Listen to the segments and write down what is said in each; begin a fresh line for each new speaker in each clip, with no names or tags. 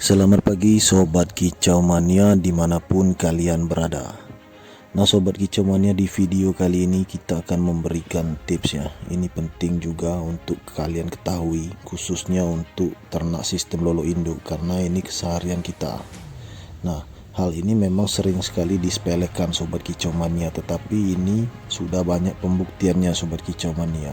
Selamat pagi Sobat Kicau Mania dimanapun kalian berada. Nah Sobat Kicau Mania, di video kali ini kita akan memberikan tips ya. Ini penting juga untuk kalian ketahui, khususnya untuk ternak sistem lolo induk, karena ini keseharian kita. Nah hal ini memang sering sekali disepelekan Sobat Kicau Mania, tetapi ini sudah banyak pembuktiannya Sobat Kicau Mania.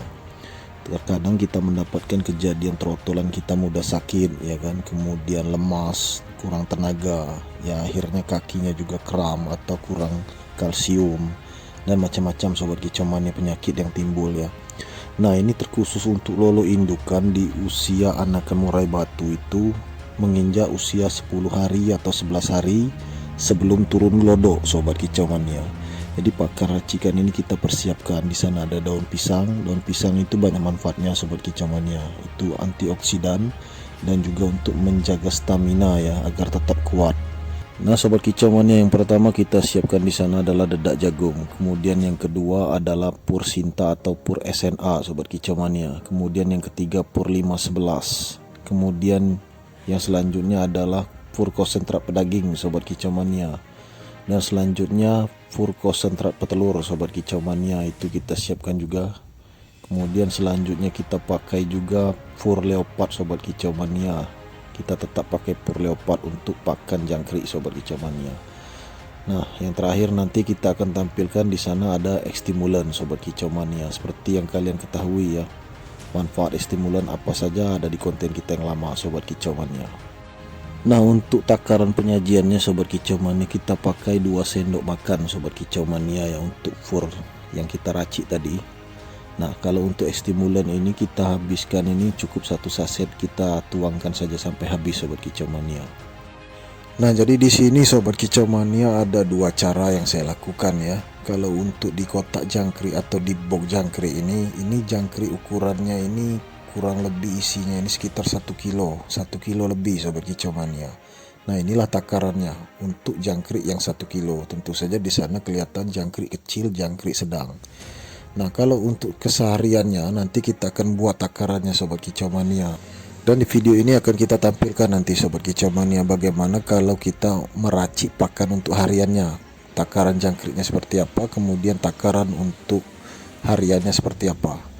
Terkadang kita mendapatkan kejadian trotolan kita mudah sakit ya kan, kemudian lemas, kurang tenaga ya, akhirnya kakinya juga kram atau kurang kalsium dan macam-macam Sobat Kicau Mania penyakit yang timbul ya. Nah ini terkhusus untuk lolo indukan di usia anakan murai batu itu menginjak usia 10 hari atau 11 hari sebelum turun glodok Sobat Kicau Mania. Jadi pakan racikan ini kita persiapkan. Di sana ada daun pisang. Daun pisang itu banyak manfaatnya Sobat Kicau Mania. Itu antioksidan dan juga untuk menjaga stamina ya, agar tetap kuat. Nah Sobat Kicau Mania, yang pertama kita siapkan di sana adalah dedak jagung. Kemudian yang kedua adalah pur Sinta atau pur SNA Sobat Kicau Mania. Kemudian yang ketiga pur 511. Kemudian yang selanjutnya adalah pur konsentrat pedaging Sobat Kicau Mania. Dan selanjutnya pur konsentrat petelur Sobat Kicau Mania, itu kita siapkan juga. Kemudian selanjutnya kita pakai juga pur leopard Sobat Kicau Mania. Kita tetap pakai pur leopard untuk pakan jangkrik Sobat Kicau Mania. Nah yang terakhir nanti kita akan tampilkan di sana ada ekstimulan Sobat Kicau Mania. Seperti yang kalian ketahui ya, manfaat stimulan apa saja ada di konten kita yang lama Sobat Kicau Mania. Nah untuk takaran penyajiannya Sobat Kicau Mania, kita pakai 2 sendok makan Sobat Kicau Mania ya untuk pur yang kita racik tadi. Nah kalau untuk stimulan ini kita habiskan, ini cukup 1 saset, kita tuangkan saja sampai habis Sobat Kicau Mania. Nah jadi di sini Sobat Kicau Mania ada 2 cara yang saya lakukan ya. Kalau untuk di kotak jangkrik atau di box jangkrik ini jangkrik ukurannya ini kurang lebih isinya ini sekitar 1 kilo lebih Sobat Kicau Mania. Nah inilah takarannya untuk jangkrik yang 1 kilo. Tentu saja di sana kelihatan jangkrik kecil, jangkrik sedang. Nah kalau untuk kesehariannya nanti kita akan buat takarannya Sobat Kicau Mania. Dan di video ini akan kita tampilkan nanti Sobat Kicau Mania bagaimana kalau kita meracik pakan untuk hariannya. Takaran jangkriknya seperti apa, kemudian takaran untuk hariannya seperti apa.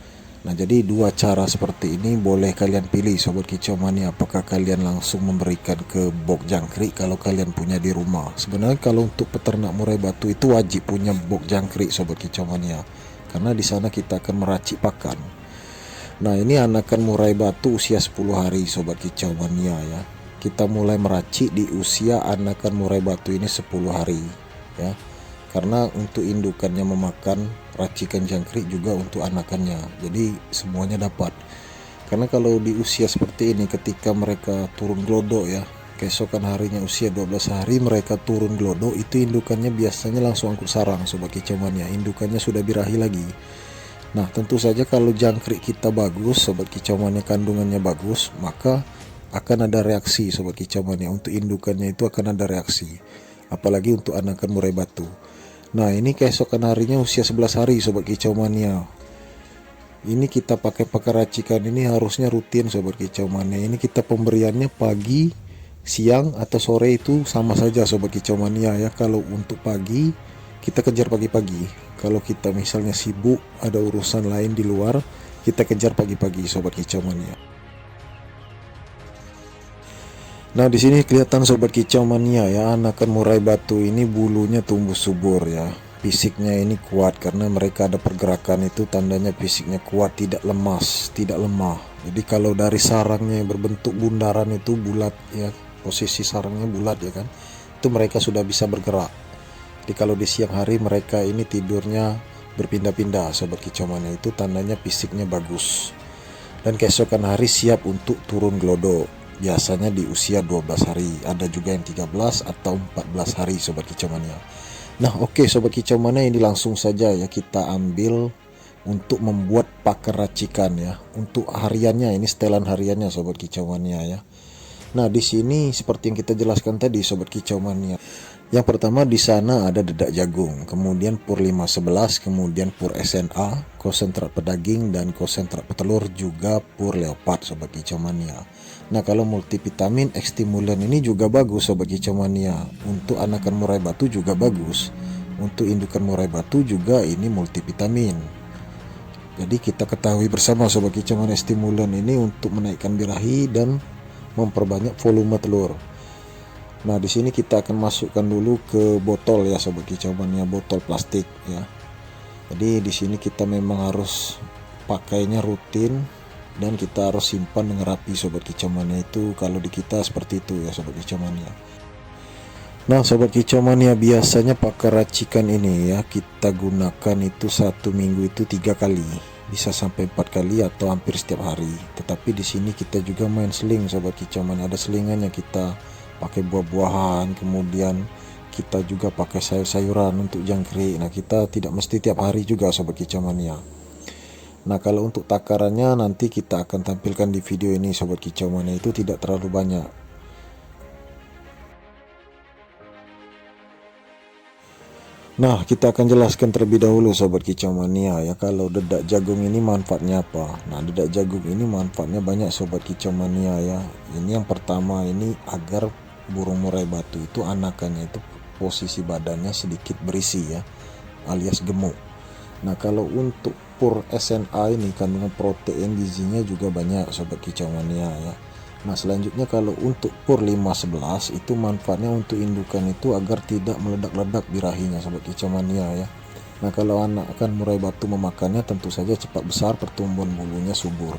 Nah jadi 2 cara seperti ini boleh kalian pilih Sobat Kicau Mania. Apakah kalian langsung memberikan ke box jangkrik kalau kalian punya di rumah. Sebenarnya kalau untuk peternak murai batu itu wajib punya box jangkrik Sobat Kicau Mania, karena di sana kita akan meracik pakan. Nah ini anakan murai batu usia 10 hari Sobat Kicau Mania ya. Kita mulai meracik di usia anakan murai batu ini 10 hari ya. Karena untuk indukannya memakan racikan jangkrik juga untuk anakannya, jadi semuanya dapat. Karena kalau di usia seperti ini ketika mereka turun glodok ya, keesokan harinya usia 12 hari mereka turun glodok, itu indukannya biasanya langsung angkut sarang Sobat Kicau Mania, indukannya sudah birahi lagi. Nah tentu saja kalau jangkrik kita bagus Sobat Kicau Mania, kandungannya bagus, maka akan ada reaksi Sobat Kicau Mania. Untuk indukannya itu akan ada reaksi, apalagi untuk anakan murai batu. Nah ini keesokan harinya usia 11 hari Sobat Kicau Mania. Ini kita pakai pakan racikan ini harusnya rutin Sobat Kicau Mania. Ini kita pemberiannya pagi, siang atau sore itu sama saja Sobat Kicau Mania ya. Kalau untuk pagi kita kejar pagi-pagi. Kalau kita misalnya sibuk ada urusan lain di luar, kita kejar pagi-pagi Sobat Kicau Mania. Nah di sini kelihatan Sobat Kicau Mania ya, anakan murai batu ini bulunya tumbuh subur ya. Fisiknya ini kuat karena mereka ada pergerakan, itu tandanya fisiknya kuat, tidak lemas, tidak lemah. Jadi kalau dari sarangnya yang berbentuk bundaran itu bulat ya, posisi sarangnya bulat ya kan, itu mereka sudah bisa bergerak. Jadi kalau di siang hari mereka ini tidurnya berpindah-pindah Sobat Kicau Mania, itu tandanya fisiknya bagus. Dan keesokan hari siap untuk turun glodok. Biasanya di usia 12 hari, ada juga yang 13 atau 14 hari Sobat Kicau Mania. Nah oke Sobat Kicau Mania, ini langsung saja ya kita ambil untuk membuat pakan racikan ya. Untuk hariannya ini setelan hariannya Sobat Kicau Mania ya. Nah di sini seperti yang kita jelaskan tadi Sobat Kicau Mania. Yang pertama di sana ada dedak jagung, kemudian pur 511, kemudian pur SNA, konsentrat pedaging dan konsentrat petelur, juga pur leopard sobat kicau mania. Nah, kalau multivitamin X stimulan ini juga bagus sobat kicau mania. Untuk anakan murai batu juga bagus. Untuk indukan murai batu juga ini multivitamin. Jadi kita ketahui bersama sobat kicau mania, stimulan ini untuk menaikkan birahi dan memperbanyak volume telur. Nah, di sini kita akan masukkan dulu ke botol ya sobat kicau mania, botol plastik ya. Jadi di sini kita memang harus pakainya rutin dan kita harus simpan dengan rapi sobat kicau mania. Itu kalau di kita seperti itu ya sobat kicau mania. Nah, sobat kicau mania, biasanya pakai racikan ini ya kita gunakan itu 1 minggu itu 3 kali, bisa sampai 4 kali atau hampir setiap hari. Tetapi di sini kita juga main seling sobat kicau mania, ada selingannya, kita pakai buah-buahan, kemudian kita juga pakai sayur-sayuran untuk jangkrik. Nah, kita tidak mesti tiap hari juga sobat kicau mania. Nah, kalau untuk takarannya nanti kita akan tampilkan di video ini sobat kicau mania, itu tidak terlalu banyak. Nah, kita akan jelaskan terlebih dahulu sobat kicau mania ya, kalau dedak jagung ini manfaatnya apa. Nah, dedak jagung ini manfaatnya banyak sobat kicau mania ya. Ini yang pertama, ini agar burung murai batu itu anakannya itu posisi badannya sedikit berisi ya, alias gemuk. Nah, kalau untuk pur SNA ini kandungan protein gizinya juga banyak sobat kicau mania ya. Nah, selanjutnya kalau untuk pur 511 itu manfaatnya untuk indukan itu agar tidak meledak-ledak birahinya sobat kicau mania ya. Nah, kalau anakan murai batu memakannya tentu saja cepat besar, pertumbuhan bulunya subur.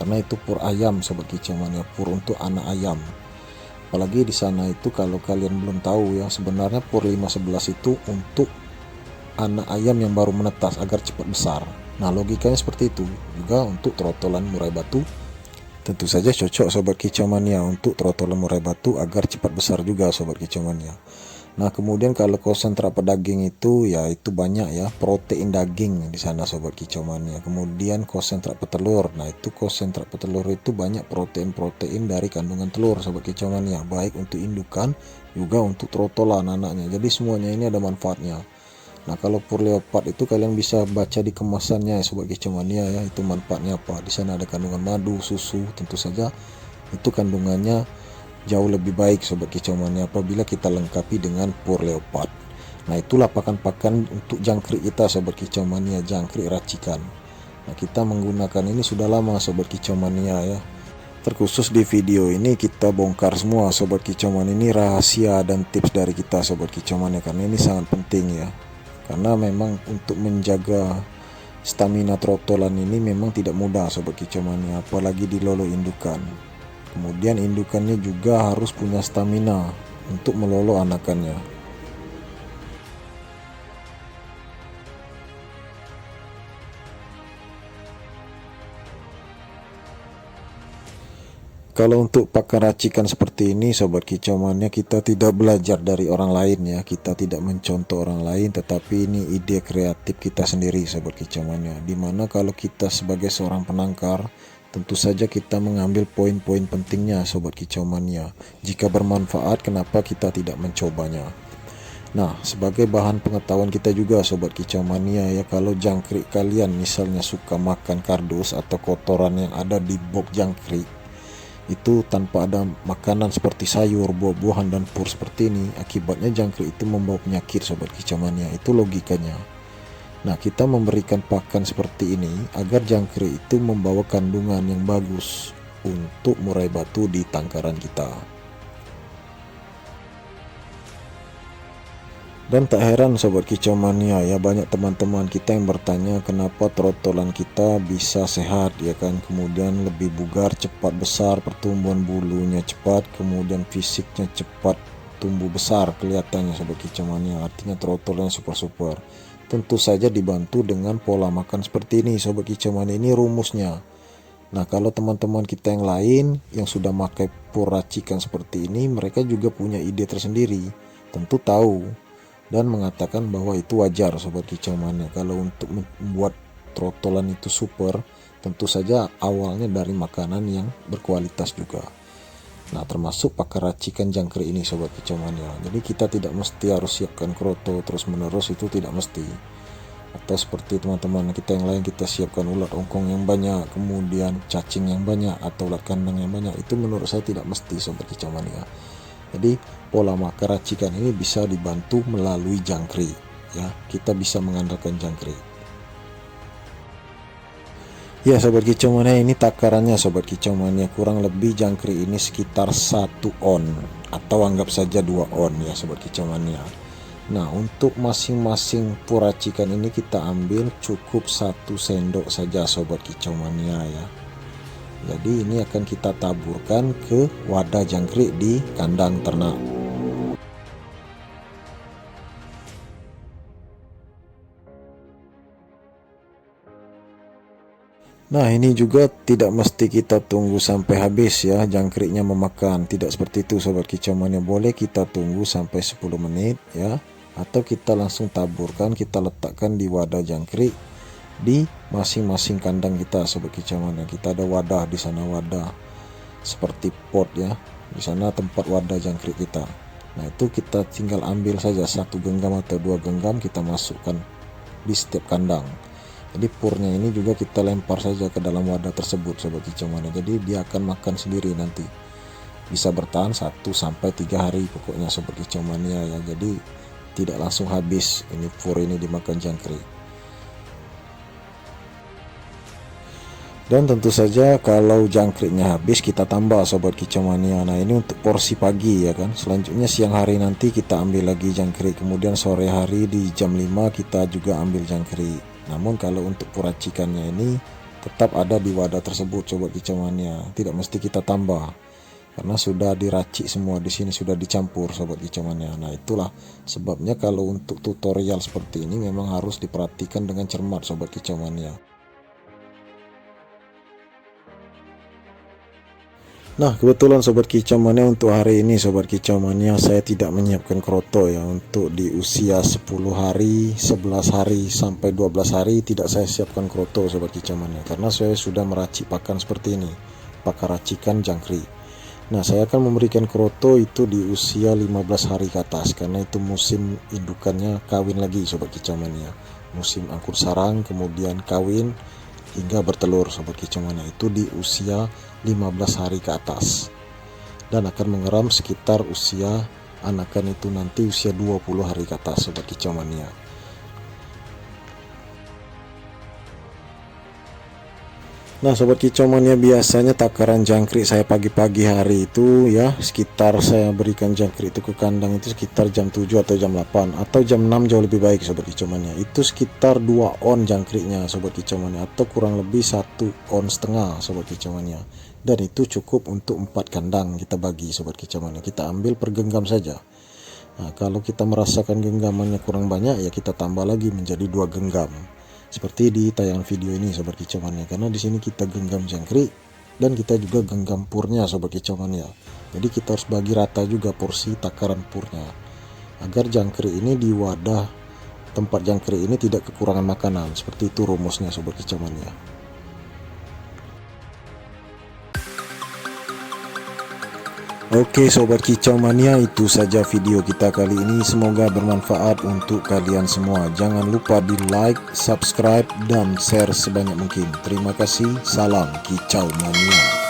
Karena itu pur ayam sobat kicau mania, pur untuk anak ayam. Apalagi di sana itu kalau kalian belum tahu ya, sebenarnya pur 511 itu untuk anak ayam yang baru menetas agar cepat besar. Nah, logikanya seperti itu. Juga untuk trotolan murai batu tentu saja cocok sobat kicau mania, untuk trotolan murai batu agar cepat besar juga sobat kicau mania. Nah, kemudian kalau konsentrat pedaging itu ya itu banyak ya, protein daging di sana sobat kicau mania. Kemudian konsentrat petelur. Nah, itu konsentrat petelur itu banyak protein-protein dari kandungan telur sobat kicau mania, baik untuk indukan juga untuk trotolan anaknya. Jadi semuanya ini ada manfaatnya. Nah, kalau pur leopard itu kalian bisa baca di kemasannya ya sobat kicau mania ya, itu manfaatnya apa. Di sana ada kandungan madu, susu, tentu saja itu kandungannya jauh lebih baik sobat kicau mania apabila kita lengkapi dengan pur leopard. Nah, itulah pakan-pakan untuk jangkrik kita sobat kicau mania, jangkrik racikan. Nah, kita menggunakan ini sudah lama sobat kicau mania ya. Terkhusus di video ini kita bongkar semua sobat kicau mania, ini rahasia dan tips dari kita sobat kicau mania, karena ini sangat penting ya. Karena memang untuk menjaga stamina trotolan ini memang tidak mudah sobat kicau mania, apalagi di lolo indukan. Kemudian indukannya juga harus punya stamina untuk melolo anakannya. Kalau untuk pakan racikan seperti ini sobat kicau mania, kita tidak belajar dari orang lain ya, kita tidak mencontoh orang lain, tetapi ini ide kreatif kita sendiri sobat kicau mania. Dimana kalau kita sebagai seorang penangkar, tentu saja kita mengambil poin-poin pentingnya sobat kicau mania. Jika bermanfaat, kenapa kita tidak mencobanya? Nah, sebagai bahan pengetahuan kita juga sobat kicau mania ya, kalau jangkrik kalian misalnya suka makan kardus atau kotoran yang ada di box jangkrik, itu tanpa ada makanan seperti sayur, buah-buahan dan pur seperti ini, akibatnya jangkrik itu membawa penyakit sobat kicau mania. Itu logikanya. Nah, kita memberikan pakan seperti ini agar jangkrik itu membawa kandungan yang bagus untuk murai batu di tangkaran kita. Dan tak heran sobat kicau mania ya, banyak teman-teman kita yang bertanya kenapa trotolan kita bisa sehat ya kan, kemudian lebih bugar, cepat besar, pertumbuhan bulunya cepat, kemudian fisiknya cepat tumbuh besar kelihatannya sobat kicau mania, artinya trotolan super-super. Tentu saja dibantu dengan pola makan seperti ini sobat kicau mania, ini rumusnya. Nah, kalau teman-teman kita yang lain yang sudah pakai pur racikan seperti ini, mereka juga punya ide tersendiri, tentu tahu dan mengatakan bahwa itu wajar sobat kicau mania. Kalau untuk membuat trotolan itu super, tentu saja awalnya dari makanan yang berkualitas juga. Nah, termasuk pakai racikan jangkrik ini sobat kicau mania. Jadi kita tidak mesti harus siapkan kroto terus menerus, itu tidak mesti. Atau seperti teman-teman kita yang lain, kita siapkan ulat ongkong yang banyak, kemudian cacing yang banyak, atau ulat kandang yang banyak. Itu menurut saya tidak mesti sobat kicau mania. Jadi pola makan racikan ini bisa dibantu melalui jangkrik ya. Kita bisa mengandalkan jangkrik. Ya sobat kicau mania, ini takarannya sobat kicau mania, kurang lebih jangkrik ini sekitar 1 on atau anggap saja 2 on ya sobat kicau mania. Nah, untuk masing-masing puracikan ini kita ambil cukup 1 sendok saja sobat kicau mania ya. Jadi ini akan kita taburkan ke wadah jangkrik di kandang ternak. Nah, ini juga tidak mesti kita tunggu sampai habis ya jangkriknya memakan. Tidak seperti itu sobat kicau mania. Boleh kita tunggu sampai 10 menit ya, atau kita langsung taburkan, kita letakkan di wadah jangkrik di masing-masing kandang kita sobat kicau mania. Kita ada wadah di sana, wadah seperti pot ya. Di sana tempat wadah jangkrik kita. Nah, itu kita tinggal ambil saja 1 genggam atau 2 genggam, kita masukkan di setiap kandang. Jadi purnya ini juga kita lempar saja ke dalam wadah tersebut sobat kicau mania. Jadi dia akan makan sendiri nanti. Bisa bertahan 1-3 hari pokoknya sobat kicau mania ya. Jadi tidak langsung habis ini pur ini dimakan jangkrik. Dan tentu saja kalau jangkriknya habis kita tambah sobat kicau mania. Nah, ini untuk porsi pagi ya kan. Selanjutnya siang hari nanti kita ambil lagi jangkrik. Kemudian sore hari di jam 5 kita juga ambil jangkrik. Namun kalau untuk puracikannya ini tetap ada di wadah tersebut sobat kicau mania. Tidak mesti kita tambah karena sudah diracik semua di sini, sudah dicampur sobat kicau mania. Nah, itulah sebabnya kalau untuk tutorial seperti ini memang harus diperhatikan dengan cermat sobat kicau mania. Nah, kebetulan sobat kicau mania untuk hari ini sobat kicau mania saya tidak menyiapkan kroto ya. Untuk di usia 10 hari, 11 hari sampai 12 hari tidak saya siapkan kroto sobat kicau mania, karena saya sudah meracik pakan seperti ini, pakai racikan jangkrik. Nah, saya akan memberikan kroto itu di usia 15 hari ke atas, karena itu musim indukannya kawin lagi sobat kicau mania. Musim angkut sarang kemudian kawin hingga bertelur sobat kicau mania itu di usia 15 hari ke atas, dan akan mengeram sekitar usia anakan itu nanti usia 20 hari ke atas sobat kicau mania. Nah sobat kicau mania, biasanya takaran jangkrik saya pagi-pagi hari itu ya, sekitar saya berikan jangkrik itu ke kandang itu sekitar jam 7 atau jam 8 atau jam 6 jauh lebih baik sobat kicau mania. Itu sekitar 2 on jangkriknya sobat kicau mania, atau kurang lebih 1,5 on sobat kicau mania. Dan itu cukup untuk 4 kandang kita bagi sobat kicau mania. Kita ambil per genggam saja. Nah, kalau kita merasakan genggamannya kurang banyak ya kita tambah lagi menjadi 2 genggam. Seperti di tayangan video ini sobat kicau mania, karena di sini kita genggam jangkrik dan kita juga genggam purnya sobat kicau mania. Jadi kita harus bagi rata juga porsi takaran purnya agar jangkrik ini di wadah tempat jangkrik ini tidak kekurangan makanan. Seperti itu rumusnya sobat kicau mania. Oke sobat kicau mania, itu saja video kita kali ini. Semoga bermanfaat untuk kalian semua. Jangan lupa di like, subscribe, dan share sebanyak mungkin. Terima kasih. Salam kicau mania.